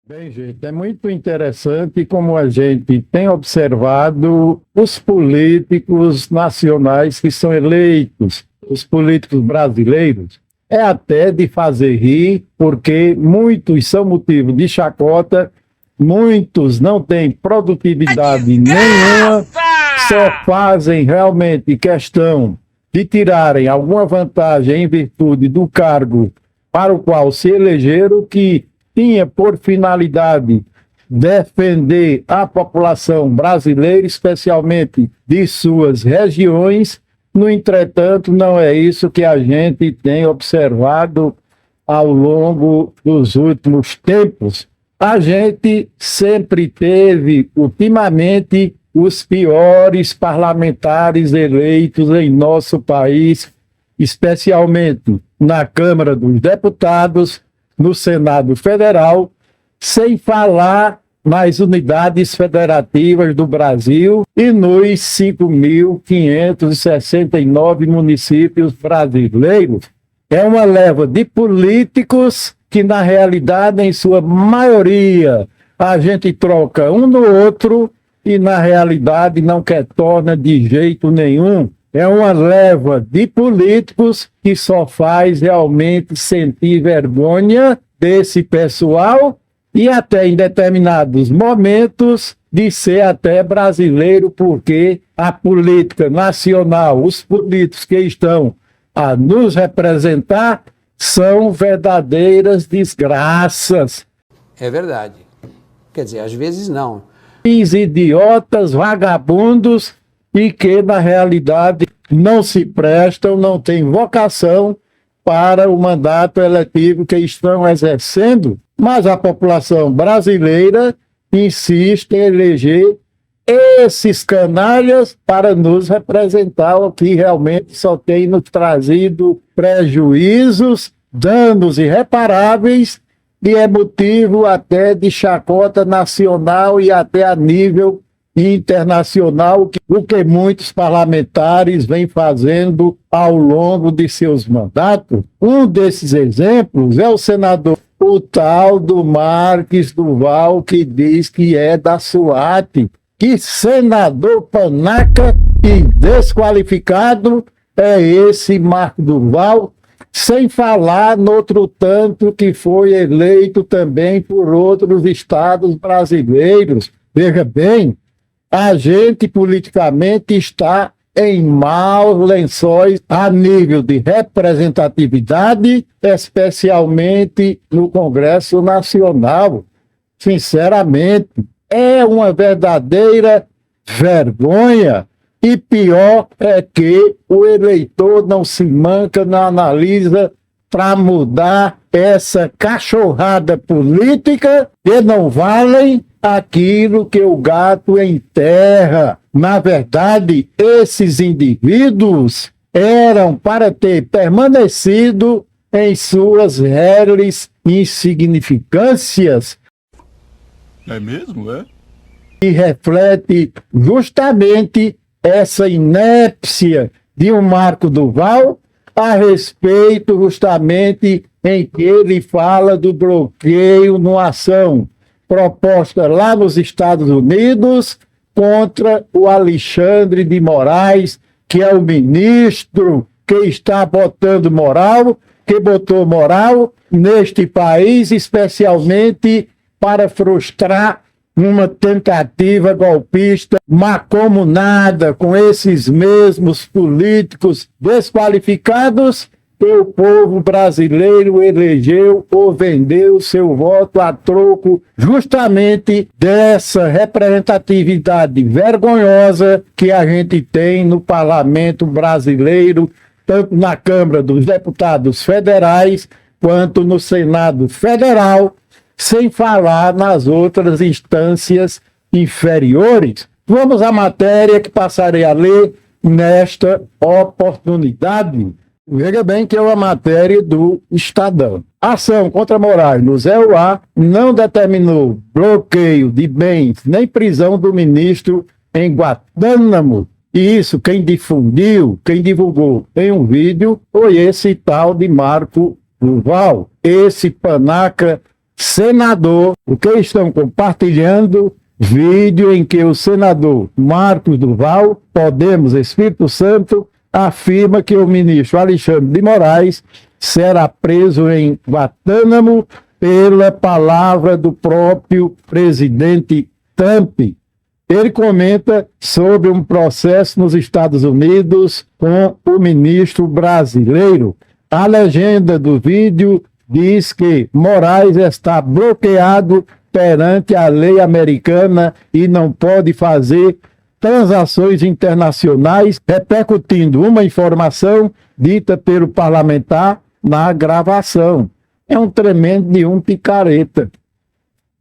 Bem, gente, é muito interessante como a gente tem observado os políticos nacionais que são eleitos, os políticos brasileiros, é até de fazer rir, porque muitos são motivo de chacota, muitos não têm produtividade nenhuma, só fazem realmente questão de tirarem alguma vantagem em virtude do cargo para o qual se elegeram, que tinha por finalidade defender a população brasileira, especialmente de suas regiões. No entretanto, não é isso que a gente tem observado ao longo dos últimos tempos. A gente sempre teve, ultimamente, os piores parlamentares eleitos em nosso país, especialmente na Câmara dos Deputados, no Senado Federal, sem falar nas unidades federativas do Brasil e nos 5.569 municípios brasileiros. É uma leva de políticos que, na realidade, em sua maioria, a gente troca um no outro e, na realidade, não quer torna de jeito nenhum. É uma leva de políticos que só faz realmente sentir vergonha desse pessoal e até em determinados momentos de ser até brasileiro, porque a política nacional, os políticos que estão a nos representar, são verdadeiras desgraças. É verdade. Quer dizer, às vezes não. Idiotas, vagabundos, e que, na realidade, não se prestam, não têm vocação para o mandato eletivo que estão exercendo, mas a população brasileira insiste em eleger esses canalhas para nos representar, o que realmente só tem nos trazido prejuízos, danos irreparáveis, e é motivo até de chacota nacional e até a nível internacional, o que muitos parlamentares vêm fazendo ao longo de seus mandatos. Um desses exemplos é o senador, o tal do Marques Duval, que diz que é da SWAT. Que senador panaca e desqualificado é esse Marques Duval, sem falar no outro tanto que foi eleito também por outros estados brasileiros. Veja bem, a gente politicamente está em maus lençóis a nível de representatividade, especialmente no Congresso Nacional. Sinceramente, é uma verdadeira vergonha. E pior é que o eleitor não se manca, não analisa para mudar essa cachorrada política que não valem aquilo que o gato enterra. Na verdade, esses indivíduos eram para ter permanecido em suas reles insignificâncias. É mesmo, é? E reflete justamente essa inépcia de um Marco Duval a respeito justamente em que ele fala do bloqueio numa ação proposta lá nos Estados Unidos contra o Alexandre de Moraes, que é o ministro que está botando moral, que botou moral neste país, especialmente para frustrar uma tentativa golpista mancomunada com esses mesmos políticos desqualificados que o povo brasileiro elegeu ou vendeu seu voto a troco justamente dessa representatividade vergonhosa que a gente tem no parlamento brasileiro, tanto na Câmara dos Deputados Federais quanto no Senado Federal, sem falar nas outras instâncias inferiores. Vamos à matéria que passarei a ler nesta oportunidade. Veja bem que é uma matéria do Estadão. Ação contra Moraes no ZEUA não determinou bloqueio de bens nem prisão do ministro em Guantánamo. E isso quem difundiu, quem divulgou em um vídeo foi esse tal de Marco Duval. Esse panaca senador, o que estão compartilhando vídeo em que o senador Marcos Duval, Podemos, Espírito Santo, afirma que o ministro Alexandre de Moraes será preso em Guantánamo pela palavra do próprio presidente Trump. Ele comenta sobre um processo nos Estados Unidos com o ministro brasileiro. A legenda do vídeo diz que Moraes está bloqueado perante a lei americana e não pode fazer transações internacionais, repercutindo uma informação dita pelo parlamentar na gravação. É um tremendo de um picareta.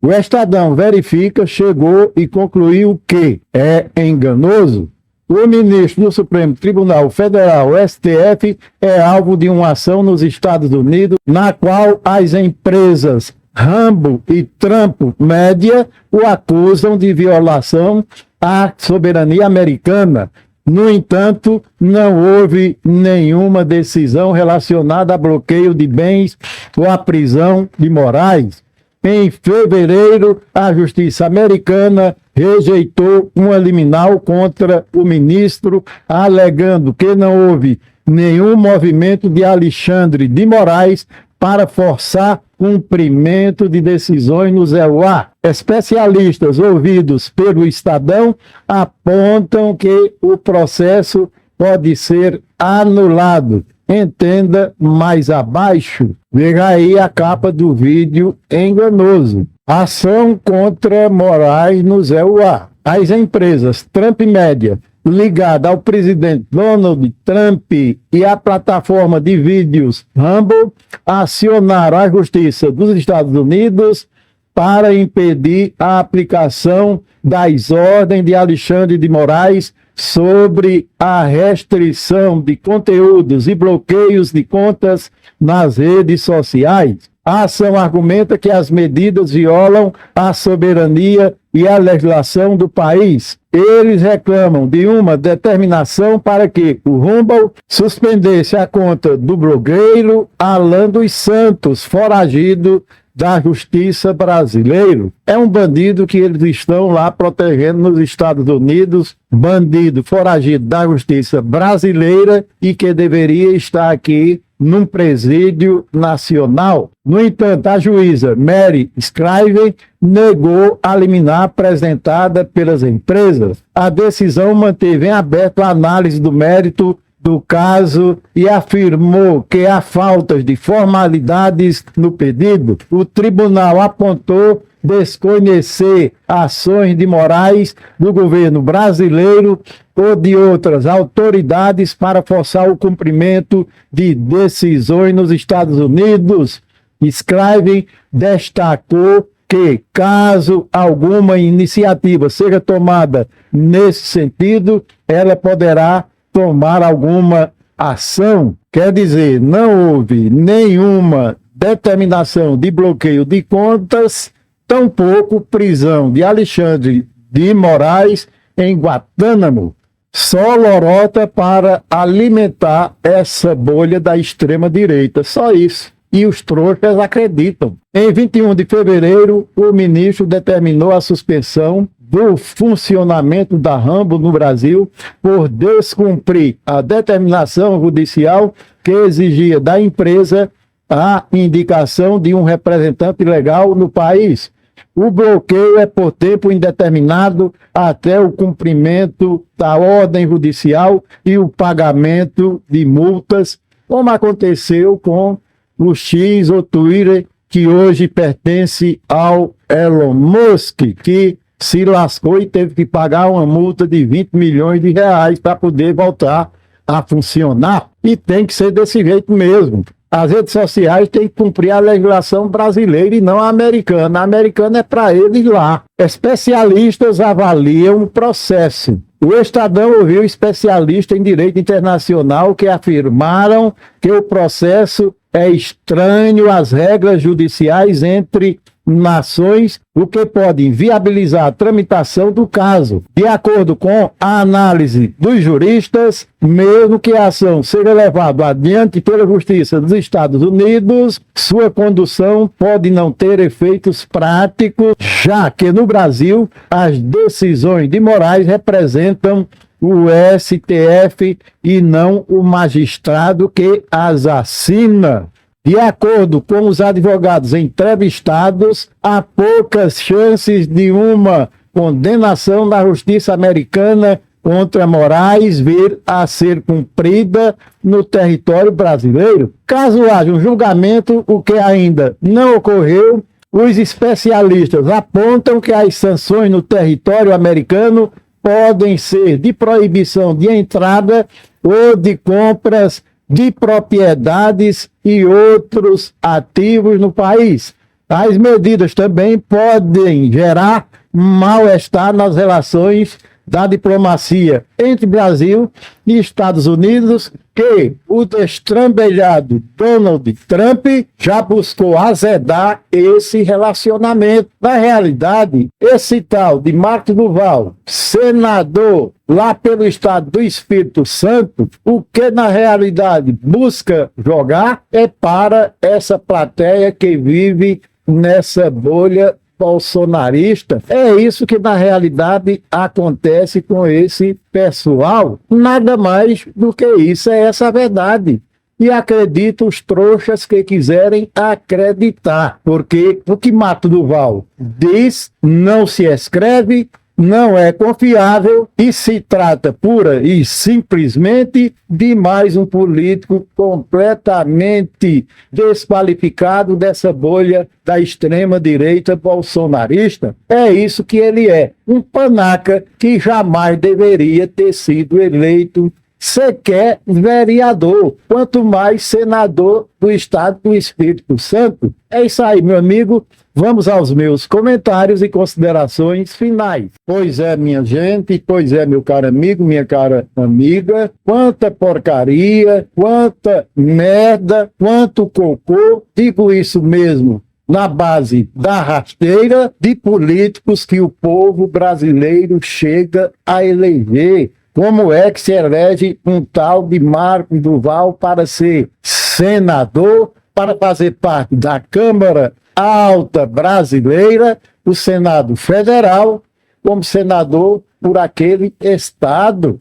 O Estadão verifica, chegou e concluiu que é enganoso. O ministro do Supremo Tribunal Federal, STF, é alvo de uma ação nos Estados Unidos, na qual as empresas Rambo e Trump Média o acusam de violação à soberania americana. No entanto, não houve nenhuma decisão relacionada a bloqueio de bens ou a prisão de Moraes. Em fevereiro, a Justiça americana rejeitou uma liminar contra o ministro, alegando que não houve nenhum movimento de Alexandre de Moraes para forçar cumprimento de decisões no ZEUA. Especialistas ouvidos pelo Estadão apontam que o processo pode ser anulado. Entenda mais abaixo. Veja aí a capa do vídeo enganoso. Ação contra Moraes no ZEUA. As empresas Trump Média, ligada ao presidente Donald Trump e à plataforma de vídeos Rumble, acionaram a Justiça dos Estados Unidos para impedir a aplicação das ordens de Alexandre de Moraes sobre a restrição de conteúdos e bloqueios de contas nas redes sociais. A ação argumenta que as medidas violam a soberania e a legislação do país. Eles reclamam de uma determinação para que o Rumble suspendesse a conta do blogueiro Alan dos Santos, foragido da justiça brasileiro. É um bandido que eles estão lá protegendo nos Estados Unidos, bandido foragido da justiça brasileira e que deveria estar aqui num presídio nacional. No entanto, a juíza Mary Scriven negou a liminar apresentada pelas empresas. A decisão manteve em aberto a análise do mérito do caso e afirmou que há faltas de formalidades no pedido. O tribunal apontou desconhecer ações de Moraes do governo brasileiro ou de outras autoridades para forçar o cumprimento de decisões nos Estados Unidos. Scriven destacou que, caso alguma iniciativa seja tomada nesse sentido, ela poderá tomar alguma ação. Quer dizer, não houve nenhuma determinação de bloqueio de contas, tampouco prisão de Alexandre de Moraes em Guantánamo. Só lorota para alimentar essa bolha da extrema-direita. Só isso. E os trouxas acreditam. Em 21 de fevereiro, o ministro determinou a suspensão do funcionamento da Rambo no Brasil por descumprir a determinação judicial que exigia da empresa a indicação de um representante legal no país. O bloqueio é por tempo indeterminado até o cumprimento da ordem judicial e o pagamento de multas, como aconteceu com o X ou Twitter, que hoje pertence ao Elon Musk, que se lascou e teve que pagar uma multa de 20 milhões de reais para poder voltar a funcionar. E tem que ser desse jeito mesmo. As redes sociais têm que cumprir a legislação brasileira e não a americana. A americana é para eles lá. Especialistas avaliam o processo. O Estadão ouviu especialistas em direito internacional que afirmaram que o processo é estranho às regras judiciais, entre nações, o que pode inviabilizar a tramitação do caso. De acordo com a análise dos juristas, mesmo que a ação seja levada adiante pela Justiça dos Estados Unidos, sua condução pode não ter efeitos práticos, já que no Brasil as decisões de Moraes representam o STF e não o magistrado que as assina. De acordo com os advogados entrevistados, há poucas chances de uma condenação da justiça americana contra Moraes vir a ser cumprida no território brasileiro. Caso haja um julgamento, o que ainda não ocorreu, os especialistas apontam que as sanções no território americano podem ser de proibição de entrada ou de compras de propriedades e outros ativos no país. As medidas também podem gerar mal-estar nas relações da diplomacia entre Brasil e Estados Unidos, que o destrambelhado Donald Trump já buscou azedar esse relacionamento. Na realidade, esse tal de Marcos Duval, senador lá pelo estado do Espírito Santo, o que na realidade busca jogar é para essa plateia que vive nessa bolha bolsonarista. É isso que na realidade acontece com esse pessoal. Nada mais do que isso, é essa a verdade. E acredito os trouxas que quiserem acreditar, porque o que Marcos Duval diz não se escreve, não é confiável e se trata pura e simplesmente de mais um político completamente desqualificado dessa bolha da extrema-direita bolsonarista. É isso que ele é, um panaca que jamais deveria ter sido eleito sequer vereador, quanto mais senador do estado do Espírito Santo. É isso aí, meu amigo. Vamos aos meus comentários e considerações finais. Pois é, minha gente, pois é, meu caro amigo, minha cara amiga, quanta porcaria, quanta merda, quanto cocô, digo isso mesmo, na base da rasteira de políticos que o povo brasileiro chega a eleger. Como é que se elege um tal de Marcos Duval para ser senador, para fazer parte da Câmara Alta Brasileira, o Senado Federal, como senador por aquele estado?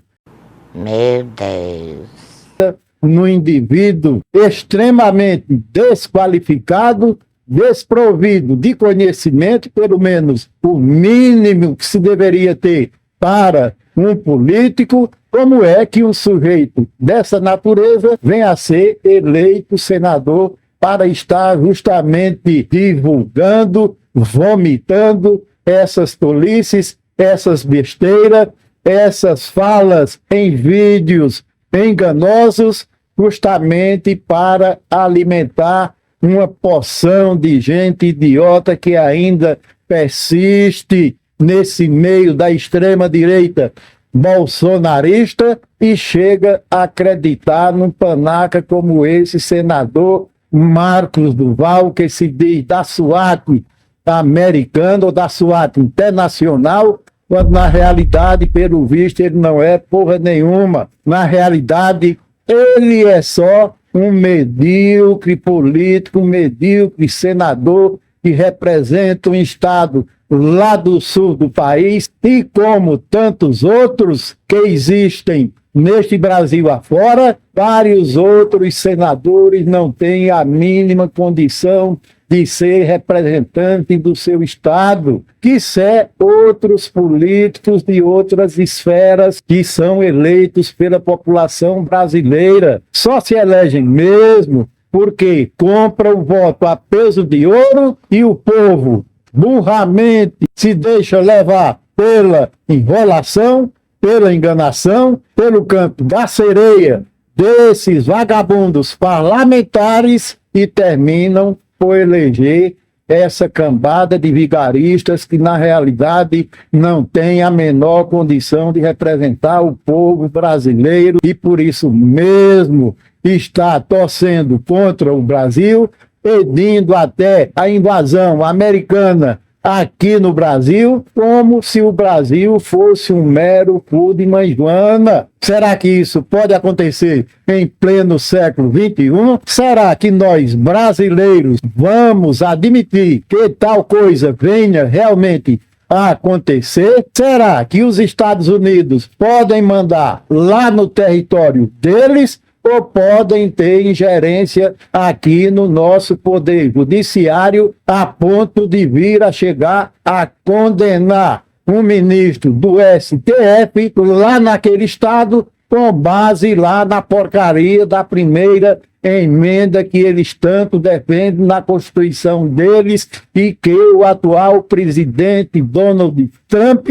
Meu Deus. No indivíduo extremamente desqualificado, desprovido de conhecimento, pelo menos o mínimo que se deveria ter para um político. Como é que um sujeito dessa natureza vem a ser eleito senador para estar justamente divulgando, vomitando essas tolices, essas besteiras, essas falas em vídeos enganosos, justamente para alimentar uma porção de gente idiota que ainda persiste nesse meio da extrema-direita bolsonarista e chega a acreditar num panaca como esse senador Marcos Duval, que se diz da SWAT americana ou da SWAT internacional, quando na realidade, pelo visto, ele não é porra nenhuma. Na realidade, ele é só um medíocre político, um medíocre senador que representa um estado lá do sul do país, e como tantos outros que existem neste Brasil afora, vários outros senadores não têm a mínima condição de ser representante do seu estado, quiçá outros políticos de outras esferas que são eleitos pela população brasileira. Só se elegem mesmo porque compram o voto a peso de ouro e o povo burramente se deixa levar pela enrolação, pela enganação, pelo canto da sereia desses vagabundos parlamentares e terminam por eleger essa cambada de vigaristas que na realidade não tem a menor condição de representar o povo brasileiro e por isso mesmo está torcendo contra o Brasil, pedindo até a invasão americana aqui no Brasil, como se o Brasil fosse um mero cu de mãe Joana. Será que isso pode acontecer em pleno século XXI? Será que nós, brasileiros, vamos admitir que tal coisa venha realmente a acontecer? Será que os Estados Unidos podem mandar lá no território deles ou podem ter ingerência aqui no nosso poder judiciário a ponto de vir a chegar a condenar um ministro do STF lá naquele estado com base lá na porcaria da primeira emenda que eles tanto defendem na Constituição deles e que o atual presidente Donald Trump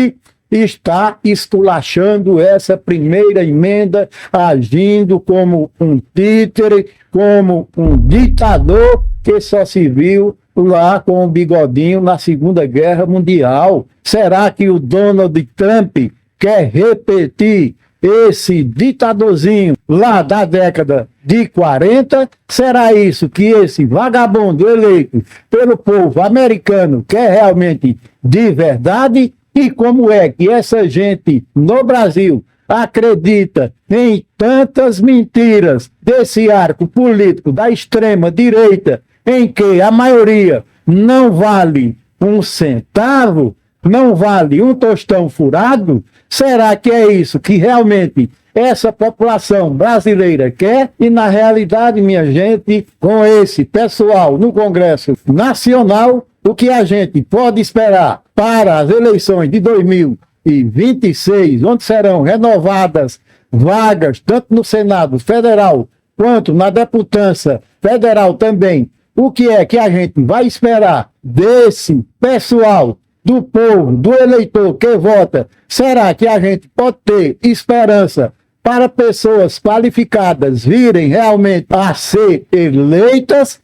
está esculachando essa primeira emenda, agindo como um títere, como um ditador que só se viu lá com o bigodinho na Segunda Guerra Mundial. Será que o Donald Trump quer repetir esse ditadorzinho lá da década de 40? Será isso que esse vagabundo eleito pelo povo americano quer realmente de verdade? E como é que essa gente no Brasil acredita em tantas mentiras desse arco político da extrema-direita, em que a maioria não vale um centavo, não vale um tostão furado? Será que é isso que realmente essa população brasileira quer? E na realidade, minha gente, com esse pessoal no Congresso Nacional, o que a gente pode esperar para as eleições de 2026, onde serão renovadas vagas tanto no Senado Federal quanto na Deputância Federal também, o que é que a gente vai esperar desse pessoal, do povo, do eleitor que vota? Será que a gente pode ter esperança para pessoas qualificadas virem realmente a ser eleitas?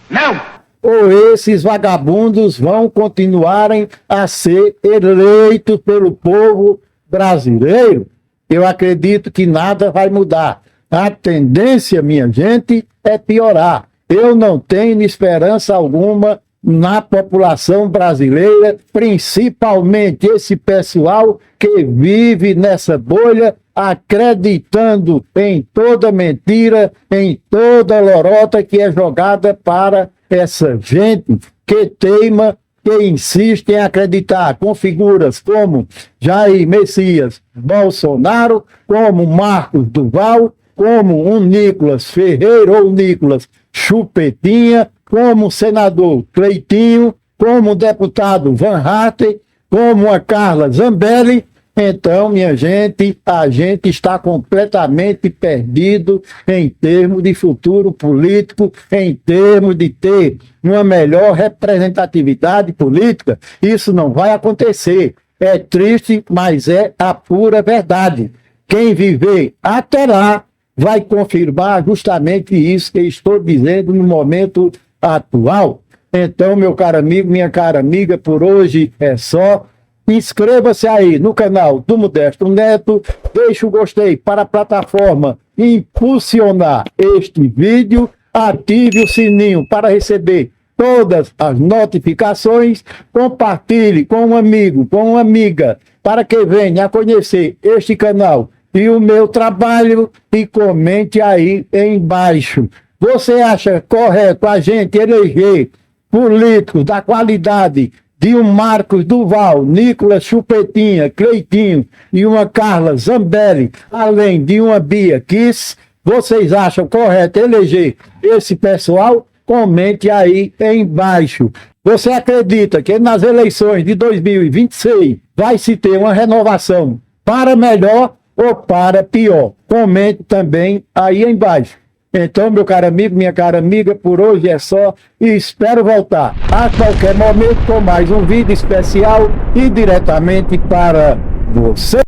Não! Ou esses vagabundos vão continuarem a ser eleitos pelo povo brasileiro? Eu acredito que nada vai mudar. A tendência, minha gente, é piorar. Eu não tenho esperança alguma na população brasileira, principalmente esse pessoal que vive nessa bolha, acreditando em toda mentira, em toda lorota que é jogada para essa gente que teima, que insiste em acreditar com figuras como Jair Messias Bolsonaro, como Marcos Duval, como um Nicolas Ferreira ou Nicolas Chupetinha, como o senador Cleitinho, como o deputado Van Hatten, como a Carla Zambelli. Então, minha gente, a gente está completamente perdido em termos de futuro político, em termos de ter uma melhor representatividade política. Isso não vai acontecer. É triste, mas é a pura verdade. Quem viver até lá vai confirmar justamente isso que estou dizendo no momento atual. Então, meu caro amigo, minha cara amiga, por hoje é só. Inscreva-se aí no canal do Modesto Neto, deixe o gostei para a plataforma impulsionar este vídeo, ative o sininho para receber todas as notificações, compartilhe com um amigo, com uma amiga, para que venha a conhecer este canal e o meu trabalho e comente aí embaixo. Você acha correto a gente eleger políticos da qualidade de um Marcos Duval, Nicolas Chupetinha, Cleitinho e uma Carla Zambelli, além de uma Bia Kiss? Vocês acham correto eleger esse pessoal? Comente aí embaixo. Você acredita que nas eleições de 2026 vai se ter uma renovação para melhor ou para pior? Comente também aí embaixo. Então, meu caro amigo, minha cara amiga, por hoje é só e espero voltar a qualquer momento com mais um vídeo especial e diretamente para você.